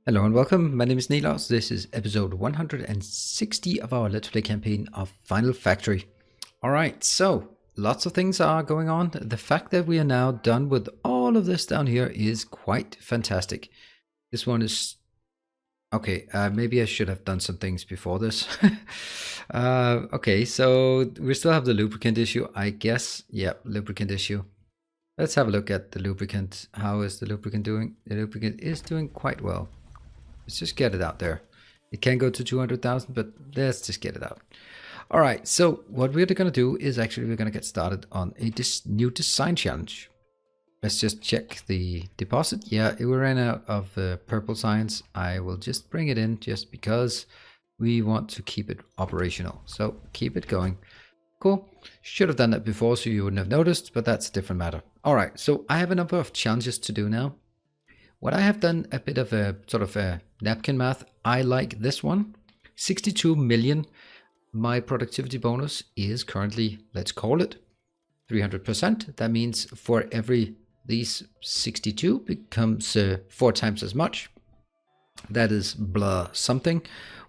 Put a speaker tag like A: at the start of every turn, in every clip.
A: Hello and welcome, my name is Nilaus. This is episode 160 of our Let's Play campaign of Final Factory. Alright, so lots of things are going on. The fact that we are now done with all of this down here is quite fantastic. This one is... Okay, maybe I should have done some things before this. Okay, so we still have the lubricant issue, I guess. Yeah, lubricant issue. Let's have a look at the lubricant. How is the lubricant doing? The lubricant is doing quite well. Let's just get it out there. It can go to 200,000, but let's just get it out. All right, so what we're going to do is actually we're going to get started on a new design challenge. Let's just check the deposit. Yeah, we ran out of purple science. I will just bring it in just because we want to keep it operational. So keep it going. Cool. Should have done that before so you wouldn't have noticed, but that's a different matter. All right, so I have a number of challenges to do now. What I have done a bit of a sort of a napkin math. I like this one. 62 million. My productivity bonus is currently, let's call it 300%. That means for every these 62 becomes 4 times as much. That is blah something.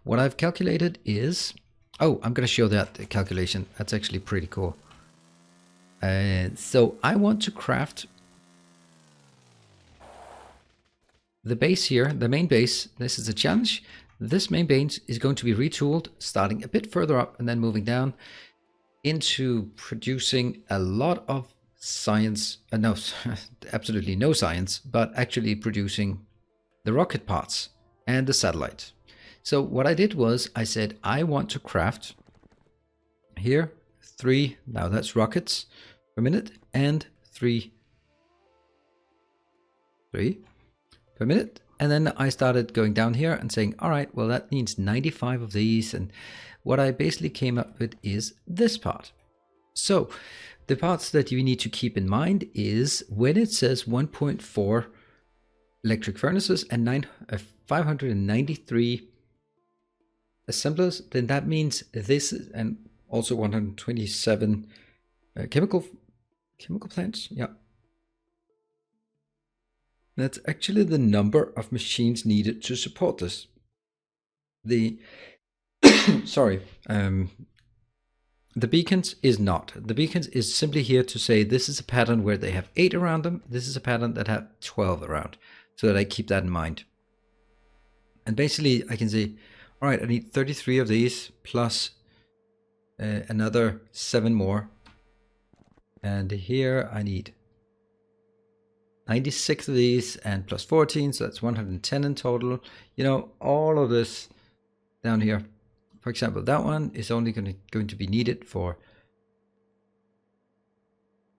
A: What I've calculated is, oh, I'm going to show that calculation. That's actually pretty cool. So I want to craft the base here, the main base. This is a challenge. This main base is going to be retooled, starting a bit further up and then moving down into producing a lot of science. No, absolutely no science, but actually producing the rocket parts and the satellite. So what I did was I said, I want to craft here 3, now that's rockets per minute, and 3 per minute. And then I started going down here and saying, all right, well, that means 95 of these. And what I basically came up with is this part. So the parts that you need to keep in mind is when it says 1.4 electric furnaces and 593 assemblers, then that means this is, and also 127 chemical plants. Yeah. That's actually the number of machines needed to support this. The sorry, the beacons is not. The beacons is simply here to say this is a pattern where they have 8 around them. This is a pattern that have 12 around, so that I keep that in mind. And basically, I can say, all right, I need 33 of these plus another 7 more, and here I need 96 of these and plus 14, so that's 110 in total. You know, all of this down here. For example, that one is only going to be needed for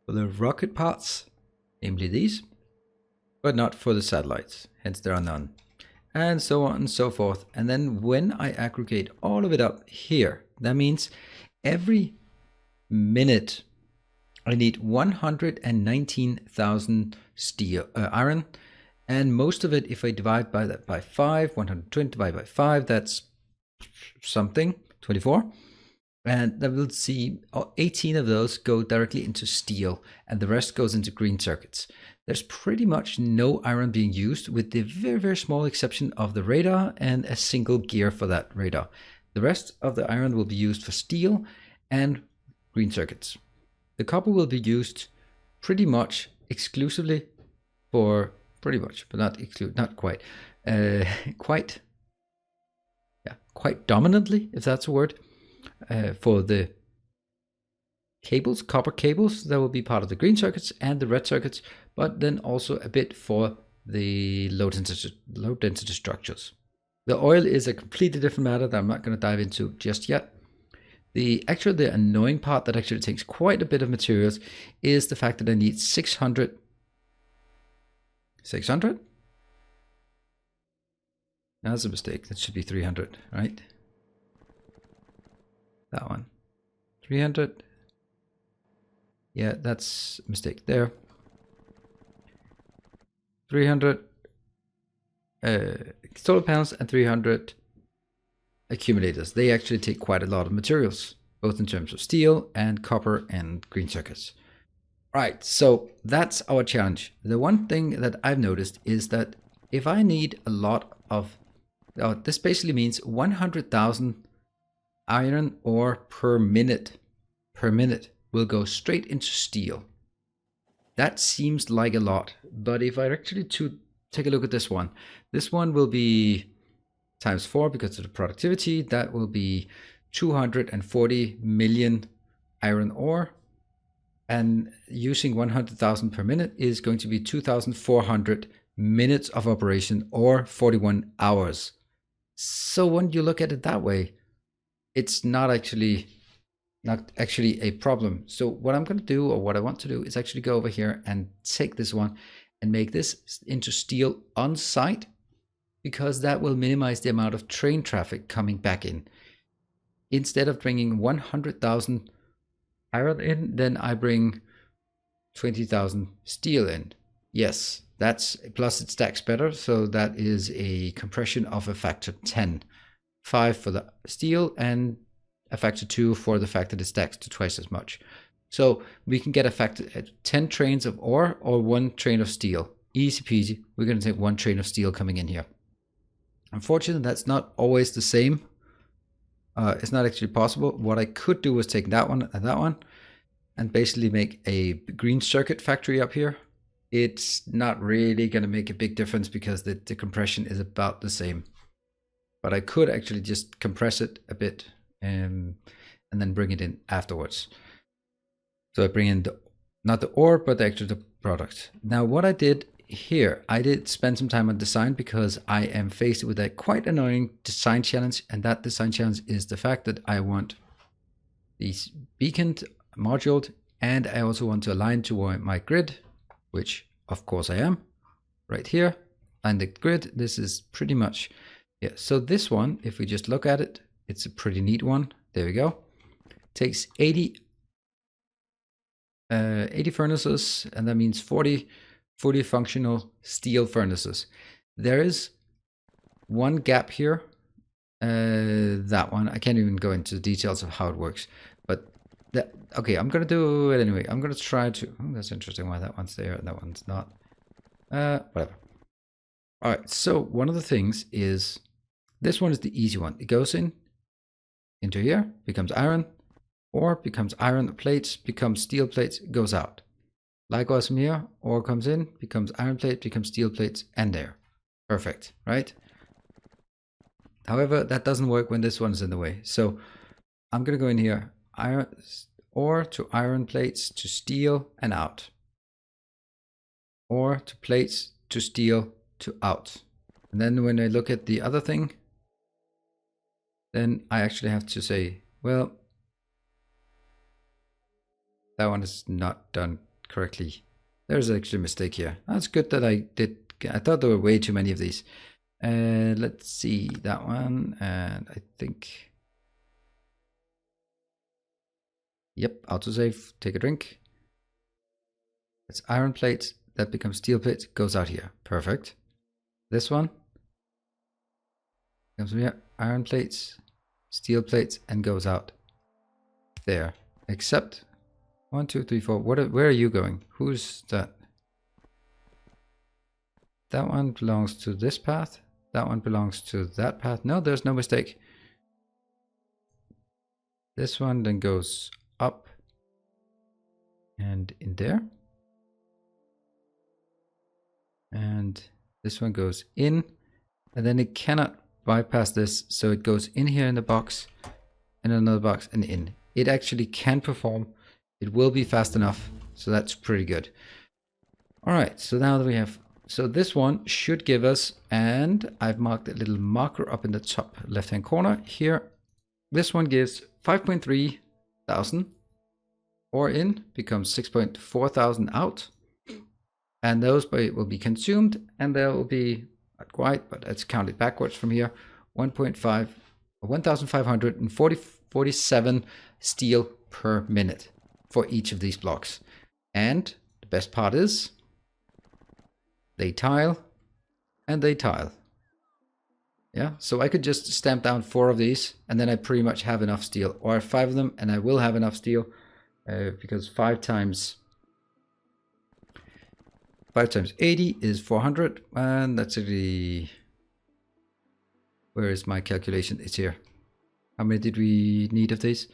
A: the rocket parts, namely these, but not for the satellites, hence there are none. And so on and so forth. And then when I aggregate all of it up here, that means every minute I need 119,000 steel, iron, and most of it, if I divide by that by 5, 120 divided by 5, that's something, 24. And then we'll see 18 of those go directly into steel, and the rest goes into green circuits. There's pretty much no iron being used, with the very, very small exception of the radar and a single gear for that radar. The rest of the iron will be used for steel and green circuits. The copper will be used pretty much exclusively for but not quite, quite dominantly, if that's a word, for the cables, copper cables that will be part of the green circuits and the red circuits, but then also a bit for the low density structures. The oil is a completely different matter that I'm not going to dive into just yet. The annoying part that actually takes quite a bit of materials is the fact that I need 600. 600? That's a mistake. That should be 300, right? That one. 300. Yeah, that's a mistake there. 300 solar panels and 300 accumulators. They actually take quite a lot of materials, both in terms of steel and copper and green circuits. Right, so that's our challenge. The one thing that I've noticed is that if I need a lot of, this basically means 100,000 iron ore per minute will go straight into steel. That seems like a lot, but if I actually take a look at this one will be times 4 because of the productivity. That will be 240 million iron ore, and using 100,000 per minute is going to be 2,400 minutes of operation, or 41 hours. So when you look at it that way, it's not actually a problem. So what I'm going to do, or what I want to do, is actually go over here and take this one and make this into steel on site, because that will minimize the amount of train traffic coming back in. Instead of bringing 100,000 iron in, then I bring 20,000 steel in. Yes, that's plus it stacks better, so that is a compression of a factor 10. 5 for the steel and a factor 2 for the fact that it stacks to twice as much. So we can get a factor 10 trains of ore or 1 train of steel. Easy peasy. We're going to take 1 train of steel coming in here. Unfortunately, that's not always the same. It's not actually possible. What I could do was take that one and that one and basically make a green circuit factory up here. It's not really going to make a big difference because the compression is about the same. But I could actually just compress it a bit and then bring it in afterwards. So I bring in not the ore, but actually the product. Now what I did here, I did spend some time on design because I am faced with a quite annoying design challenge, and that design challenge is the fact that I want these beaconed, moduled, and I also want to align to my grid, which of course I am right here. And the grid, this is pretty much, yeah. So this one, if we just look at it, it's a pretty neat one. There we go. Takes 80 furnaces, and that means 40 fully functional steel furnaces. There is one gap here. That one, I can't even go into the details of how it works, but that, okay, I'm gonna do it anyway. I'm gonna try to, oh, that's interesting why that one's there and that one's not. Whatever. All right, so one of the things is, this one is the easy one. It goes into here, becomes iron, or becomes iron plates, becomes steel plates, goes out. Likewise from here, ore comes in, becomes iron plate, becomes steel plates, and there. Perfect, right? However, that doesn't work when this one's in the way. So I'm gonna go in here, iron ore to iron plates to steel and out. Ore to plates to steel to out. And then when I look at the other thing, then I actually have to say, well, that one is not done correctly. There's actually a mistake here. That's good that I did. I thought there were way too many of these. Let's see that one. And I think, yep, autosave, take a drink. It's iron plates, that becomes steel plates, goes out here. Perfect. This one comes from here, iron plates, steel plates, and goes out there. Except 1, 2, 3, 4. Where are you going? Who's that? That one belongs to this path. That one belongs to that path. No, there's no mistake. This one then goes up and in there. And this one goes in, and then it cannot bypass this, so it goes in here in the box, in another box, and in. It actually can perform. It will be fast enough, so that's pretty good. All right, so now that we have, so this one should give us, and I've marked a little marker up in the top left hand corner here. This one gives 5.3 thousand ore in, becomes 6.4 thousand out, and those will be consumed, and there will be, not quite, but let's count it backwards from here, 1,547 steel per minute for each of these blocks. And the best part is, they tile and they tile. Yeah, so I could just stamp down 4 of these, and then I pretty much have enough steel, or 5 of them, and I will have enough steel, because 5 times 80 is 400, and that's actually Where is my calculation? It's here. How many did we need of these?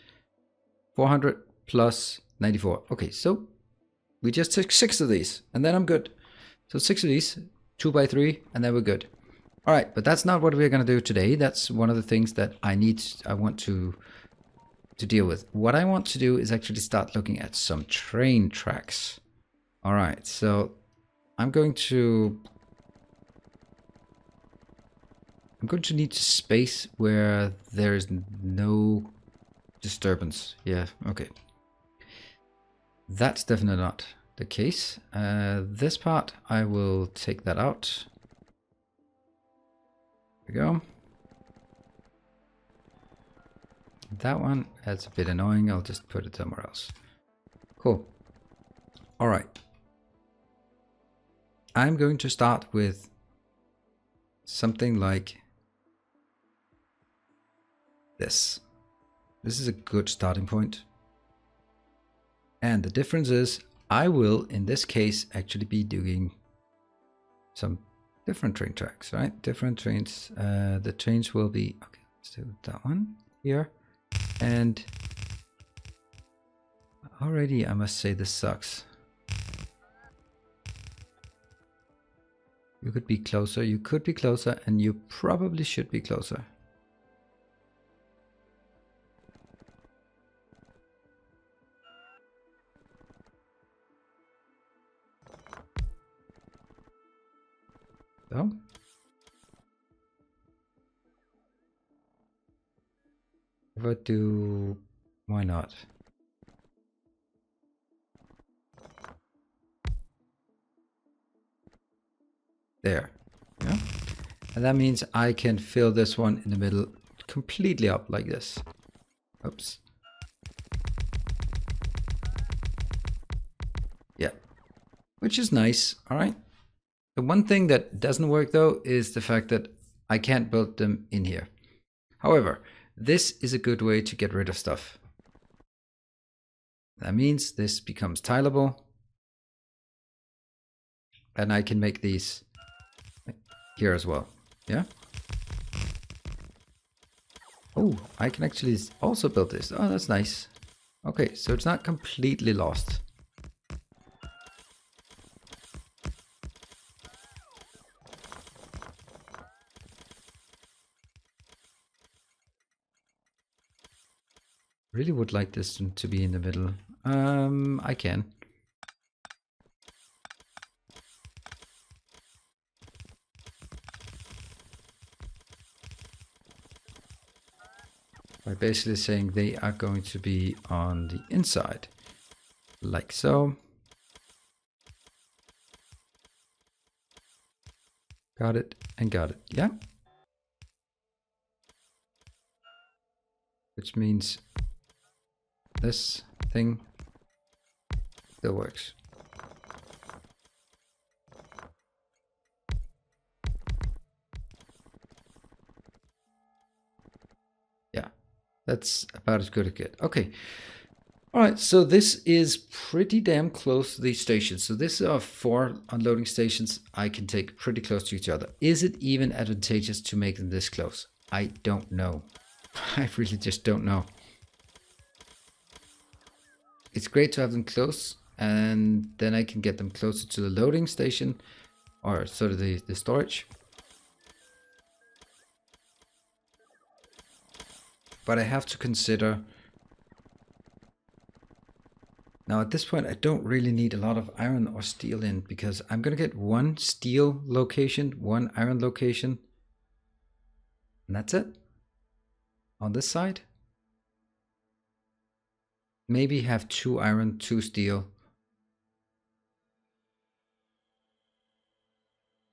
A: 400 plus 94. Okay, so we just took 6 of these, and then I'm good. So 6 of these, 2 by 3, and then we're good. All right, but that's not what we're going to do today. That's one of the things that I want to deal with. What I want to do is actually start looking at some train tracks. All right, so I'm going to need space where there is no disturbance. Yeah, okay. That's definitely not the case. This part, I will take that out. There we go. That one, that's a bit annoying. I'll just put it somewhere else. Cool. All right. I'm going to start with something like this. This is a good starting point. And the difference is I will, in this case, actually be doing some different train tracks, right? Different trains. The trains will be, okay, let's do that one here. And already I must say this sucks. You could be closer, you could be closer, and you probably should be closer. So. If I do, why not? There, yeah. And that means I can fill this one in the middle completely up like this. Oops. Yeah, which is nice, all right? The one thing that doesn't work though is the fact that I can't build them in here. However, this is a good way to get rid of stuff. That means this becomes tileable. And I can make these here as well, yeah? Oh, I can actually also build this. Oh, that's nice. Okay, so it's not completely lost. Really would like this to be in the middle. I can. By basically saying they are going to be on the inside, like so. Got it and got it, yeah? Which means this thing still works. Yeah, that's about as good as it gets. Okay. All right, so this is pretty damn close to these stations. So this are 4 unloading stations I can take pretty close to each other. Is it even advantageous to make them this close? I don't know. I really just don't know. It's great to have them close, and then I can get them closer to the loading station, or sort of the storage. But I have to consider... Now at this point I don't really need a lot of iron or steel in, because I'm going to get 1 steel location, 1 iron location. And that's it. On this side. Maybe have 2 iron, 2 steel.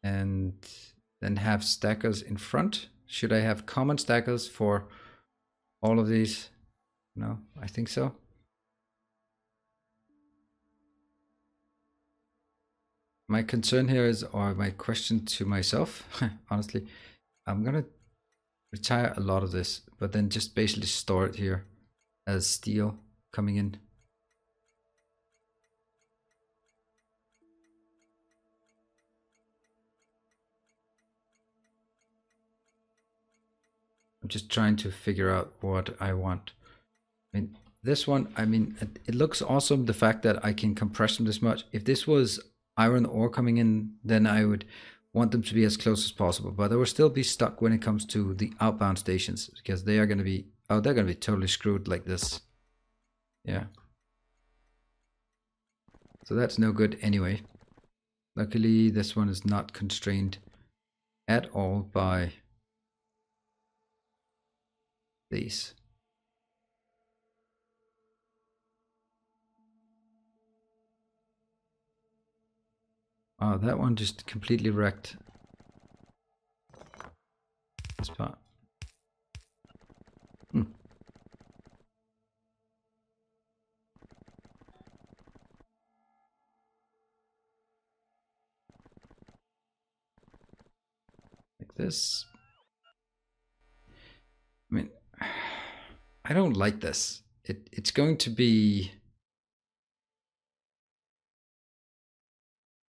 A: And then have stackers in front. Should I have common stackers for all of these? No, I think so. My concern here is, or my question to myself, honestly, I'm gonna retire a lot of this, but then just basically store it here as steel coming in. I'm just trying to figure out what I want. I mean, this one, I mean, it looks awesome, the fact that I can compress them this much. If this was iron ore coming in, then I would want them to be as close as possible. But I will still be stuck when it comes to the outbound stations, because they are going to be, oh, they're going to be totally screwed like this. Yeah. So that's no good anyway. Luckily, this one is not constrained at all by these. Oh, that one just completely wrecked this part. Hmm. Like this. I mean, I don't like this. It's going to be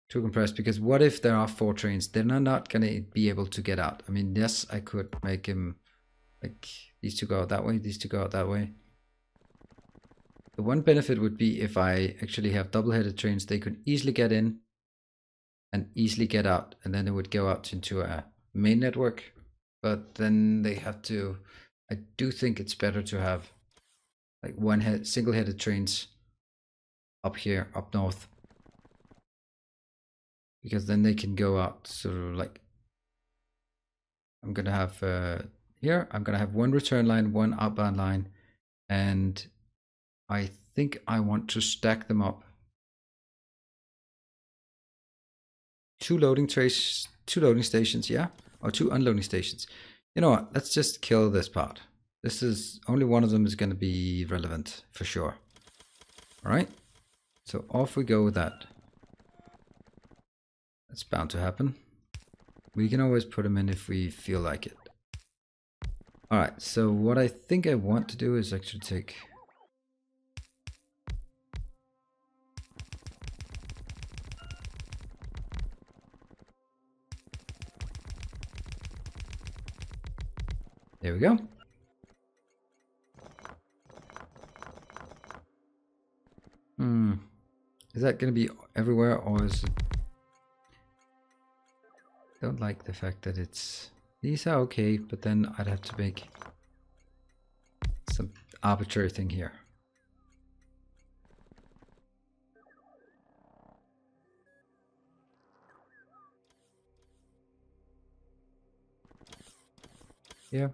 A: too compressed, because what if there are 4 trains? They're not going to be able to get out. I mean, yes, I could make him like these two go out that way, these two go out that way. The one benefit would be if I actually have double-headed trains, they could easily get in and easily get out, and then it would go out into a main network. But then they have to, I do think it's better to have like single-headed trains up here, up north, because then they can go out sort of like, I'm gonna have here, I'm gonna have one return line, one outbound line, and I think I want to stack them up. 2 loading trays, 2 loading stations, yeah, or 2 unloading stations. You know what? Let's just kill this part. This is only one of them is going to be relevant for sure. All right, so off we go with that. That's bound to happen. We can always put them in if we feel like it. All right, so what I think I want to do is actually take there we go. Is that going to be everywhere, or is it? I don't like the fact that it's, these are okay, but then I'd have to make some arbitrary thing here. Yeah.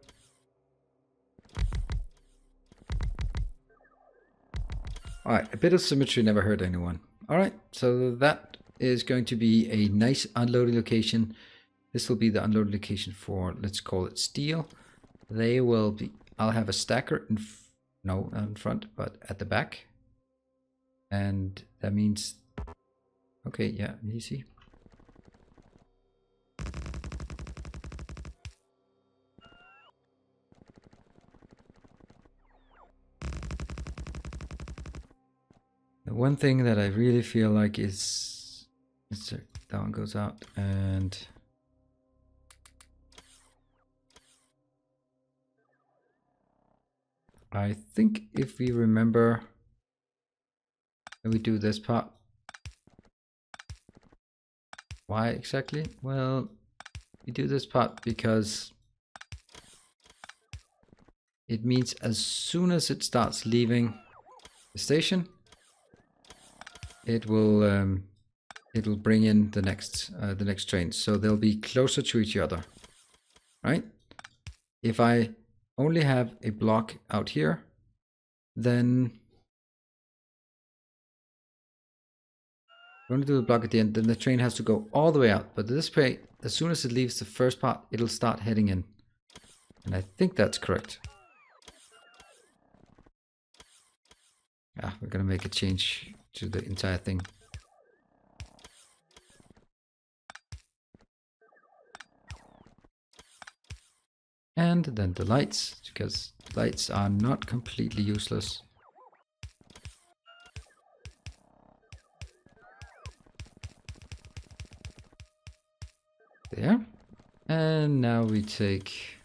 A: Alright, a bit of symmetry never hurt anyone. Alright, so that is going to be a nice unloading location. This will be the unloading location for, let's call it steel. They will be, I'll have a stacker in, no, not in front, but at the back. And that means, okay, yeah, easy. The one thing that I really feel like is, that one goes out, and I think if we remember, and we do this part. Why exactly? Well, we do this part because it means as soon as it starts leaving the station, it will bring in the next train, so they'll be closer to each other, right? If I only have a block out here, then I'm going to do the block at the end, then the train has to go all the way out. But this way, as soon as it leaves the first part, it'll start heading in. And I think that's correct. Yeah, we're going to make a change to the entire thing. And then the lights, because lights are not completely useless. There. And now we take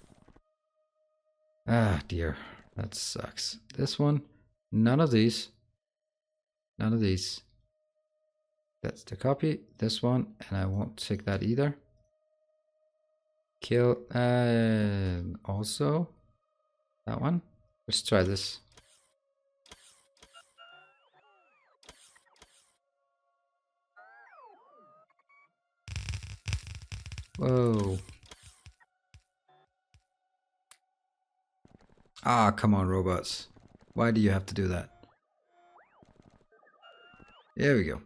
A: Ah, dear. That sucks. This one, none of these. None of these. That's the copy. This one, and I won't take that either. Kill. Also, that one. Let's try this. Whoa. Ah, come on, robots. Why do you have to do that? There we go.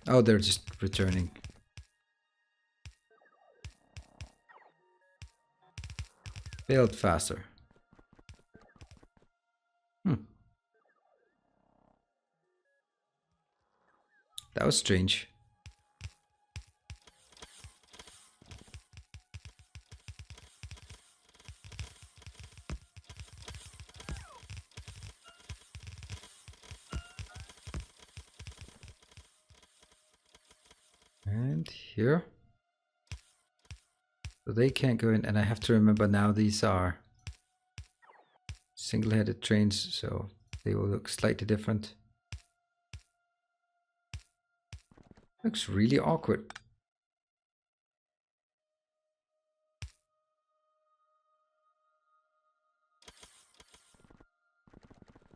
A: Oh, they're just returning. Build faster. That was strange. And here. So they can't go in, and I have to remember now these are single-headed trains, so they will look slightly different. Looks really awkward.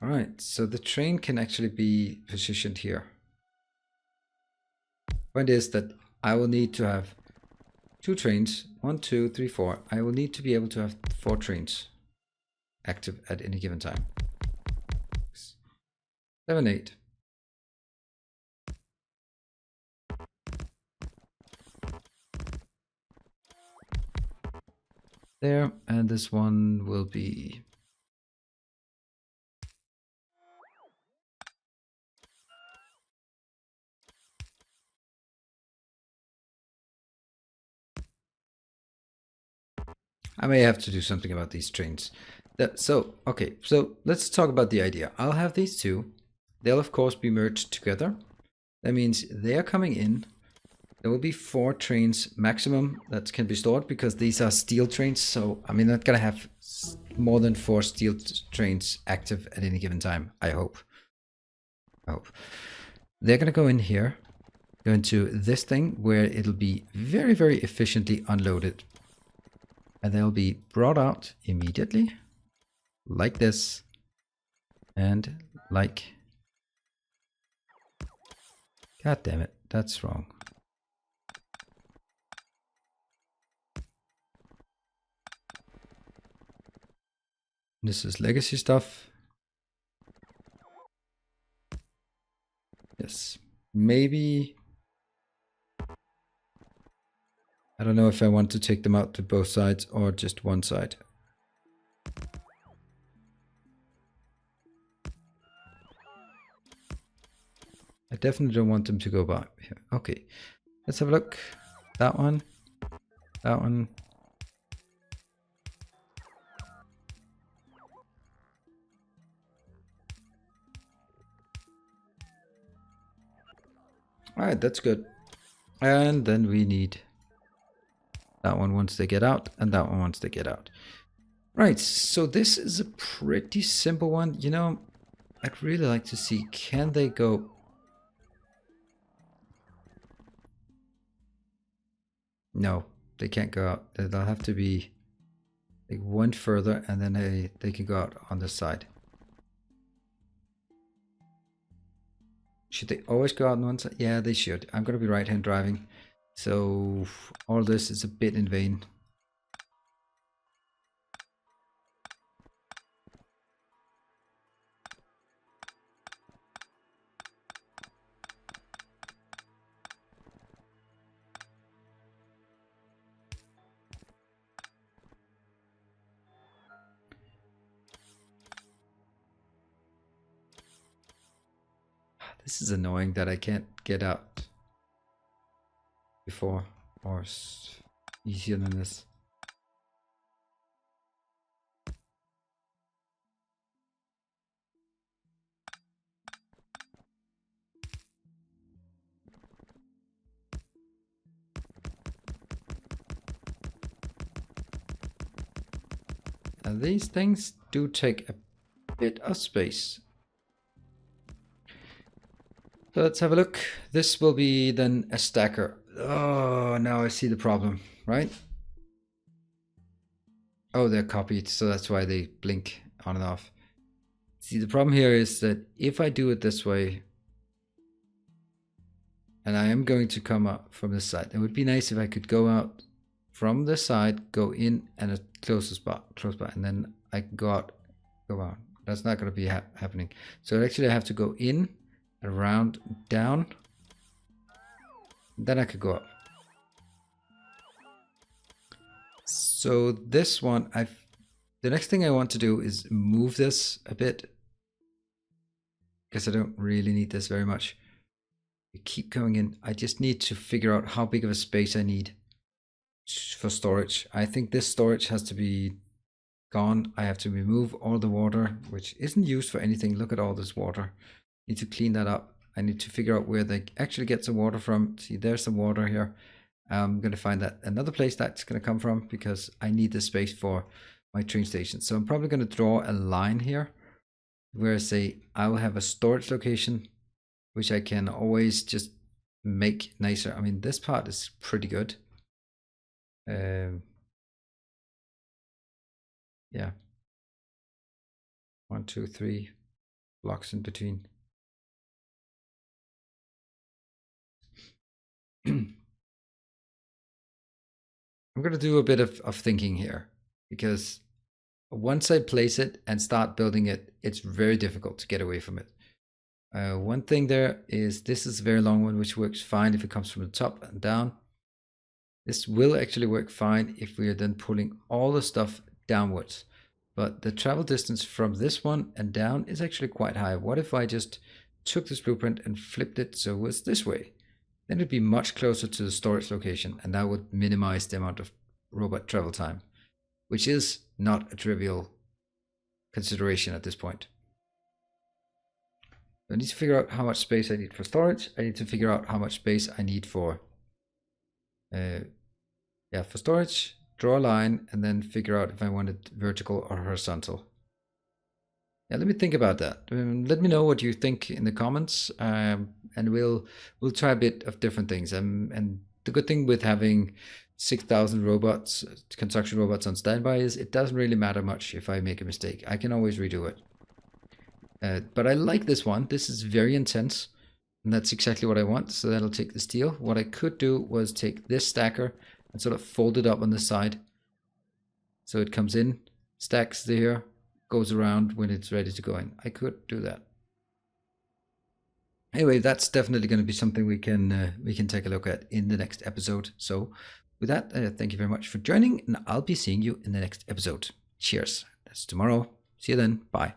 A: Alright, so the train can actually be positioned here. Point is that I will need to have 2 trains. 1, 2, 3, 4. I will need to be able to have 4 trains active at any given time. 7, 8. There, and this one will be I may have to do something about these trains. Okay, so let's talk about the idea. I'll have these two. They'll of course be merged together. That means they are coming in. There will be 4 trains maximum that can be stored because these are steel trains. So I'm not gonna have more than 4 steel trains active at any given time. I hope. They're gonna go in here, go into this thing where it'll be very, very efficiently unloaded. And they'll be brought out immediately, like this, and like... God damn it, that's wrong. This is legacy stuff. Yes, maybe... I don't know if I want to take them out to both sides or just one side. I definitely don't want them to go by here. Okay, let's have a look. That one. That one. Alright, that's good. And then we need that one once they get out, and that one once they get out. Right, so this is a pretty simple one. You know, I'd really like to see, can they go... No, they can't go out. They'll have to be like one further, and then they can go out on this side. Should they always go out on one side? Yeah, they should. I'm going to be right-hand driving, so all this is a bit in vain. This is annoying that I can't get out before, or easier than this. And these things do take a bit of space. So let's have a look. This will be then a stacker. Oh, now I see the problem, right? Oh, they're copied, so that's why they blink on and off. See, the problem here is that if I do it this way, and I am going to come up from this side, it would be nice if I could go out from this side, go in and close by, and then I can go out, go out. That's not going to be happening. So actually I have to go in, around, down, then I could go up. So this one, the next thing I want to do is move this a bit, because I don't really need this very much. You keep going in. I just need to figure out how big of a space I need for storage. I think this storage has to be gone. I have to remove all the water, which isn't used for anything. Look at all this water. I need to clean that up. I need to figure out where they actually get some water from. See, there's some water here. I'm going to find that another place that's going to come from, because I need the space for my train station. So I'm probably going to draw a line here where I say I will have a storage location, which I can always just make nicer. I mean, this part is pretty good. Yeah. 1, 2, 3 blocks in between. I'm going to do a bit of thinking here, because once I place it and start building it, it's very difficult to get away from it. One thing there is this is a very long one, which works fine if it comes from the top and down. This will actually work fine if we are then pulling all the stuff downwards. But the travel distance from this one and down is actually quite high. What if I just took this blueprint and flipped it so it was this way? Then it'd be much closer to the storage location, and that would minimize the amount of robot travel time, which is not a trivial consideration at this point. I need to figure out how much space I need for storage. I need to figure out how much space I need for for storage, draw a line, and then figure out if I want it vertical or horizontal. Yeah, let me think about that. Let me know what you think in the comments, and we'll try a bit of different things. And the good thing with having 6,000 robots, construction robots on standby, is it doesn't really matter much if I make a mistake. I can always redo it. But I like this one. This is very intense, and that's exactly what I want. So that'll take the steel. What I could do was take this stacker and sort of fold it up on the side, so it comes in, stacks there, goes around when it's ready to go in. I could do that. Anyway, that's definitely going to be something we can take a look at in the next episode. So with that, thank you very much for joining, and I'll be seeing you in the next episode. Cheers. That's tomorrow. See you then. Bye.